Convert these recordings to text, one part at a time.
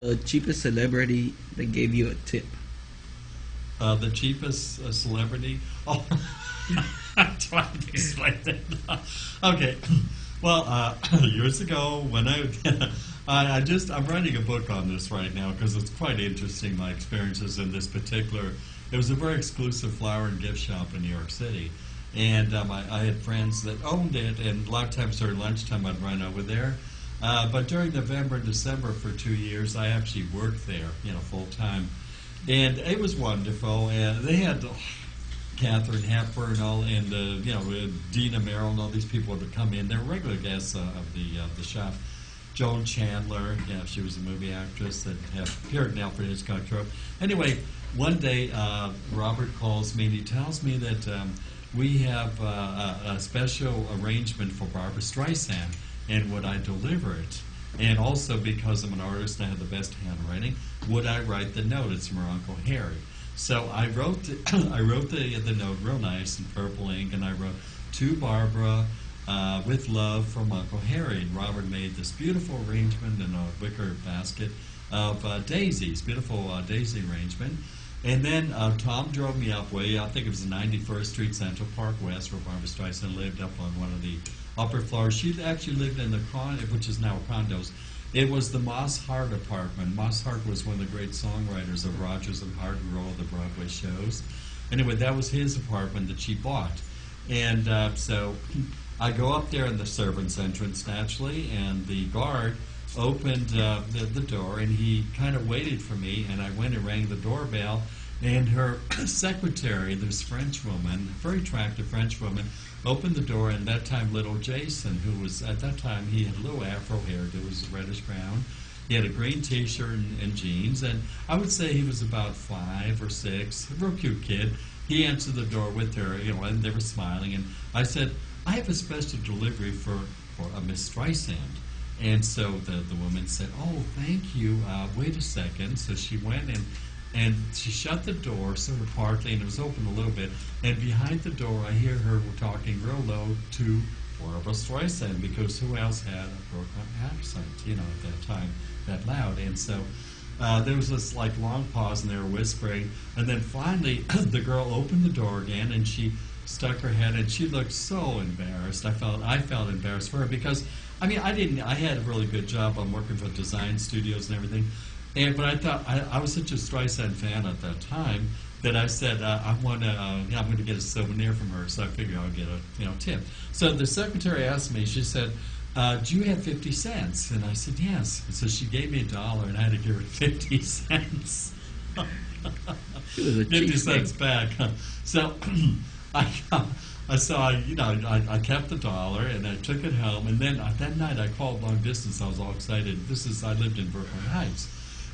The cheapest celebrity that gave you a tip. The cheapest celebrity. Oh, I'm trying to explain that. Okay. Well, years ago when I'm writing a book on this right now because it's quite interesting, my experiences in this particular. It was a very exclusive flower and gift shop in New York City. And I had friends that owned it, and a lot of times during lunchtime I'd run over there. But during November and December for 2 years, I actually worked there, full time. And it was wonderful. And they had Catherine Hepburn and all, and Dina Merrill and all these people would come in. They're regular guests of the shop. Joan Chandler, she was a movie actress that had appeared in Alfred Hitchcock Trope. Anyway, one day Robert calls me and he tells me that we have a special arrangement for Barbara Streisand, and would I deliver it? And also, because I'm an artist and I have the best handwriting, would I write the note? It's from her Uncle Harry. So I wrote the note real nice in purple ink, and I wrote, "To Barbara, with love from Uncle Harry." And Robert made this beautiful arrangement in a wicker basket of daisies, beautiful daisy arrangement. And then Tom drove me up way, I think it was the 91st Street, Central Park West, where Barbara Streisand lived, up on one of the upper floors. She actually lived in the condo, which is now condos. It was the Moss Hart apartment. Moss Hart was one of the great songwriters of Rodgers and Hart, who wrote all the Broadway shows. Anyway, that was his apartment that she bought. And so I go up there in the servants' entrance, naturally, and the guard opened the door, and he kind of waited for me, and I went and rang the doorbell, and her secretary, this French woman, very attractive French woman, opened the door, and that time little Jason, who was, at that time, he had a little afro hairdo, it was reddish brown. He had a green t-shirt and jeans, and I would say he was about 5 or 6, a real cute kid. He answered the door with her, and they were smiling, and I said, "I have a special delivery for a Miss Streisand." And so the woman said, "Oh, thank you, wait a second." So she went and she shut the door sort of partly, and it was open a little bit, and behind the door I hear her talking real low to Barbara Streisand, because who else had a Brooklyn accent, at that time, that loud. And so there was this long pause, and they were whispering, and then finally the girl opened the door again, and she stuck her head, and she looked so embarrassed. I felt embarrassed for her, because I had a really good job. I'm working for design studios and everything. But I thought I was such a Streisand fan at that time that I said I'm going to get a souvenir from her. So I figured I'll get a tip. So the secretary asked me. She said, "Do you have 50 cents?" And I said, "Yes." And so she gave me $1, and I had to give her 50 cents. She was a 50 cheap cents back. So I kept the $1, and I took it home, and then that night I called long distance. I was all excited. I lived in Brooklyn Heights,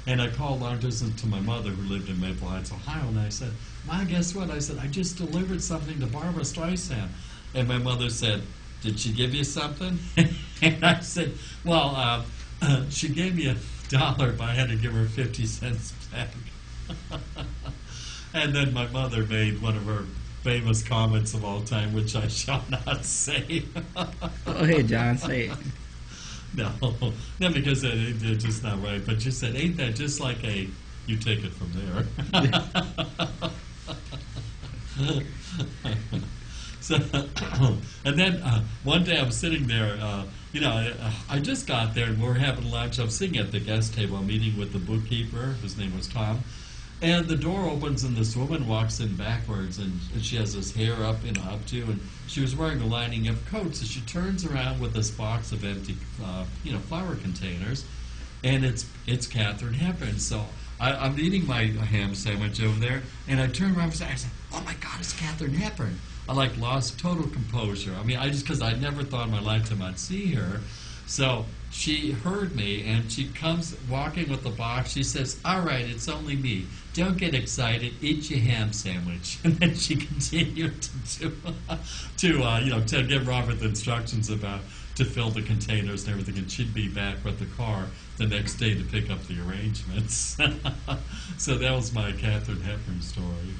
and I called long distance to my mother, who lived in Maple Heights, Ohio, and I said, "Ma, guess what?" I said, "I just delivered something to Barbara Streisand." And my mother said, "Did she give you something?" And I said, "Well, she gave me $1, but I had to give her 50 cents back." And then my mother made one of her famous comments of all time, which I shall not say. Go ahead, John, say it. No, because it's just not right. But she said, "Ain't that just like a, you take it from there." So, and then one day I'm sitting there, I just got there and we're having lunch. I'm sitting at the guest table, I'm meeting with the bookkeeper, whose name was Tom. And the door opens, and this woman walks in backwards, and she has this hair up, and she was wearing a lining up coat. So she turns around with this box of empty, flower containers, and it's Katharine Hepburn. So I'm eating my ham sandwich over there, and I turn around and I say, "Oh my God, it's Katharine Hepburn!" I lost total composure. Because I never thought in my lifetime I'd see her. So she heard me, and she comes walking with the box. She says, "All right, it's only me. Don't get excited. Eat your ham sandwich." And then she continued to give Robert the instructions about to fill the containers and everything, and she'd be back with the car the next day to pick up the arrangements. So that was my Katharine Hepburn story.